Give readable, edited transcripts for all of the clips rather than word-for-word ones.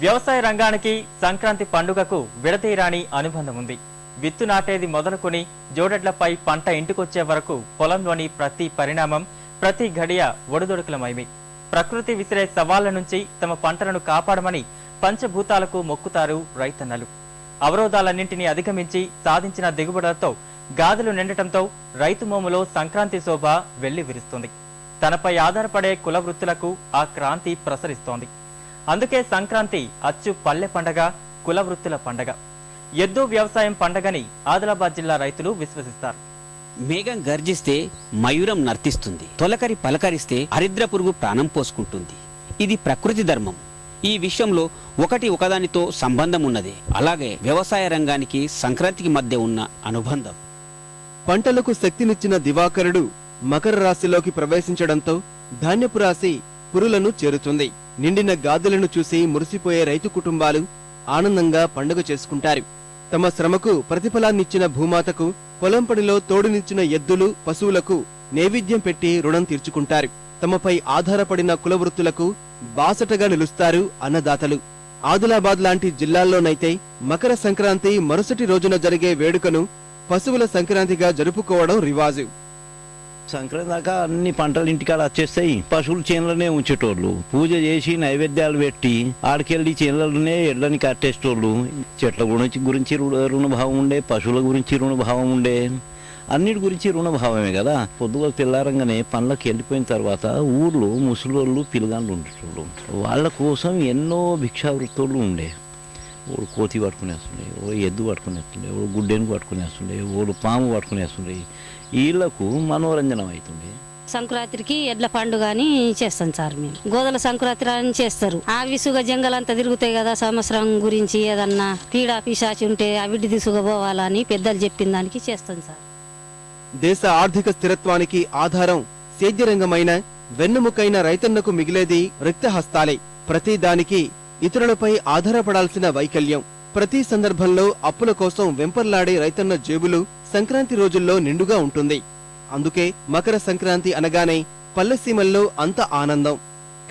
వ్యవసాయ రంగానికి సంక్రాంతి పండుగకు విడతీరాని అనుబంధం ఉంది. విత్తు నాటేది మొదలుకొని జోడెడ్లపై పంట ఇంటికొచ్చే వరకు పొలంలోని ప్రతి పరిణామం, ప్రతి గడియ ఒడిదొడుకులమైమి. ప్రకృతి విసిరే సవాళ్ల నుంచి తమ పంటలను కాపాడమని పంచభూతాలకు మొక్కుతారు రైతన్నలు. అవరోధాలన్నింటినీ అధిగమించి సాధించిన దిగుబడులతో గాదులు నిండటంతో రైతు మోములో సంక్రాంతి శోభ వెళ్లి విరుస్తుంది. తనపై ఆధారపడే కుల వృత్తులకు ఆ క్రాంతి ప్రసరిస్తోంది. అందుకే సంక్రాంతి అచ్చు పల్లె పండగ, కుల వృత్తుల పండగ. ఎద్దు వ్యవసాయం పండగని ఆదిలాబాద్ జిల్లా రైతులు విశ్వసిస్తారు. మేఘం గర్జిస్తే మయూరం నర్తిస్తుంది, తొలకరి పలకరిస్తే హరిద్ర పురుగు ప్రాణం పోసుకుంటుంది. ఇది ప్రకృతి ధర్మం. ఈ విషయంలో ఒకటి ఒకదానితో సంబంధం ఉన్నదే. అలాగే వ్యవసాయ రంగానికి సంక్రాంతికి మధ్య ఉన్న అనుబంధం. పంటలకు శక్తినిచ్చిన దివాకరుడు మకర రాశిలోకి ప్రవేశించడంతో ధాన్యపు రాశి పురులను చేరుతుంది. నిండిన గాదులను చూసి మురిసిపోయే రైతు కుటుంబాలు ఆనందంగా పండుగ చేసుకుంటారు. తమ శ్రమకు ప్రతిఫలాన్నిచ్చిన భూమాతకు పొలం పనిలో తోడునిచ్చిన ఎద్దులు, పశువులకు నైవేద్యం పెట్టి రుణం తీర్చుకుంటారు. తమపై ఆధారపడిన కులవృత్తులకు బాసటగా నిలుస్తారు అన్నదాతలు. ఆదిలాబాద్ లాంటి జిల్లాల్లోనైతే మకర సంక్రాంతి మరుసటి రోజున జరిగే వేడుకను పశువుల సంక్రాంతిగా జరుపుకోవడం రివాజు. సంక్రాంతి దాకా అన్ని పంటలు ఇంటికాడ వచ్చేస్తాయి. పశువులు చేనులనే ఉంచేటోళ్ళు, పూజ చేసి నైవేద్యాలు పెట్టి ఆడికెళ్ళి చేనులనే ఎడ్లని కట్టేటోళ్ళు. చెట్ల గురించి రుణభావం ఉండే, పశువుల గురించి రుణభావం ఉండే, అన్నిటి గురించి రుణభావమే కదా. పొద్దుగా తెల్లారంగానే పనులకు వెళ్ళిపోయిన తర్వాత ఊర్లో ముసలోళ్ళు, పిల్లగాళ్ళు ఉండేటోళ్ళు. వాళ్ళ కోసం ఎన్నో భిక్షావృత్తులు ఉండే. ఓడు కోతి పట్టుకునేస్తుండే, ఓ ఎద్దు పట్టుకునేస్తుండే, ఓడు గుడ్డెను పట్టుకునేస్తుండే, ఓడు పాము పట్టుకునేస్తుండే. వీళ్లకు మనోరంజనం అవుతుండే. సంక్రాంతికి ఎడ్ల పండుగ అని చేస్తాం సార్. మేము గోదల సంక్రాంతి అని చేస్తారు. ఆ విసుగా జంగలంతా తిరుగుతాయి కదా. సంవత్సరం గురించి ఏదన్నా పీడా పిశాచి ఉంటే అవిటి తీసుకుపోవాలని పెద్దలు చెప్పిన దానికి చేస్తాం సార్. దేశ ఆర్థిక స్థిరత్వానికి ఆధారం సేద్యరంగమైన వెన్నెముకైన రైతన్నకు మిగిలేది రిక్తహస్తాలే. ప్రతి దానికి ఇతరులపై ఆధారపడాల్సిన వైకల్యం. ప్రతి సందర్భంలో అప్పుల కోసం వెంపర్లాడే రైతన్న జేబులు సంక్రాంతి రోజుల్లో నిండుగా ఉంటుంది. అందుకే మకర సంక్రాంతి అనగానే పల్లెసీమల్లో అంత ఆనందం.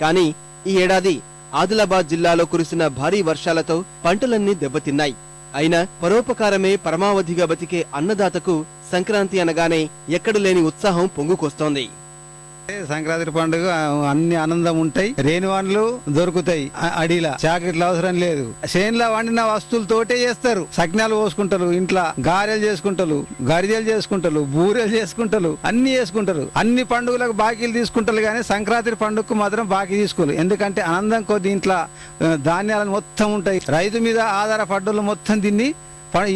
కానీ ఈ ఏడాది ఆదిలాబాద్ జిల్లాలో కురిసిన భారీ వర్షాలతో పంటలన్నీ దెబ్బతిన్నాయి. అయినా పరోపకారమే పరమావధిగా బతికే అన్నదాతకు సంక్రాంతి అనగానే ఎక్కడలేని ఉత్సాహం పొంగుకొస్తోంది. సంక్రాంతి పండుగ అన్ని ఆనందం ఉంటాయి. రేణువాన్లు దొరుకుతాయి. అడిలా చాకెట్లు అవసరం లేదు. చేనులో వండిన వస్తువులతోటే చేస్తారు. సగ్నాలు పోసుకుంటారు, ఇంట్లో గారెలు చేసుకుంటారు, గరిజలు చేసుకుంటారు, బూరెలు చేసుకుంటారు, అన్ని చేసుకుంటారు. అన్ని పండుగలకు బాకీలు తీసుకుంటారు, కానీ సంక్రాంతి పండుగకు మాత్రం బాకీ తీసుకోరు. ఎందుకంటే ఆనందం కొద్ది ఇంట్లో ధాన్యాలను మొత్తం ఉంటాయి. రైతు మీద ఆధారపడ్డలు మొత్తం తిని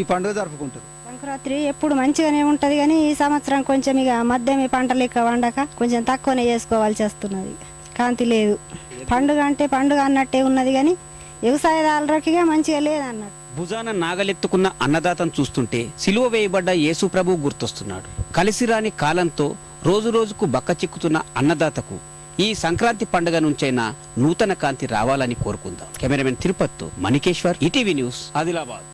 ఈ పండుగ జరుపుకుంటారు. సంక్రాంతి ఎప్పుడు మంచిగానే ఉంటది, కానీ ఈ సంవత్సరం కొంచెం ఇక మధ్యమే పంటలు ఎక్కువ వండక కొంచెం తక్కువనే చేసుకోవాల్సి వస్తున్నది. కాంతి లేదు. పండుగ అంటే పండుగ అన్నట్టే ఉన్నది, కానీ వ్యవసాయదారులకి మంచిగా లేదన్నట్టు. భుజాన నాగలెత్తుకున్న అన్నదాతను చూస్తుంటే సిలువ వేయబడ్డ యేసు ప్రభు గుర్తొస్తున్నాడు. కలిసిరాని కాలంతో రోజు రోజుకు బక్క చిక్కుతున్న అన్నదాతకు ఈ సంక్రాంతి పండుగ నుంచైనా నూతన కాంతి రావాలని కోరుకుందాం. కెమెరామెన్ తిరుపతితో మణికేశ్వర్, ఈటీవీ న్యూస్, ఆదిలాబాద్.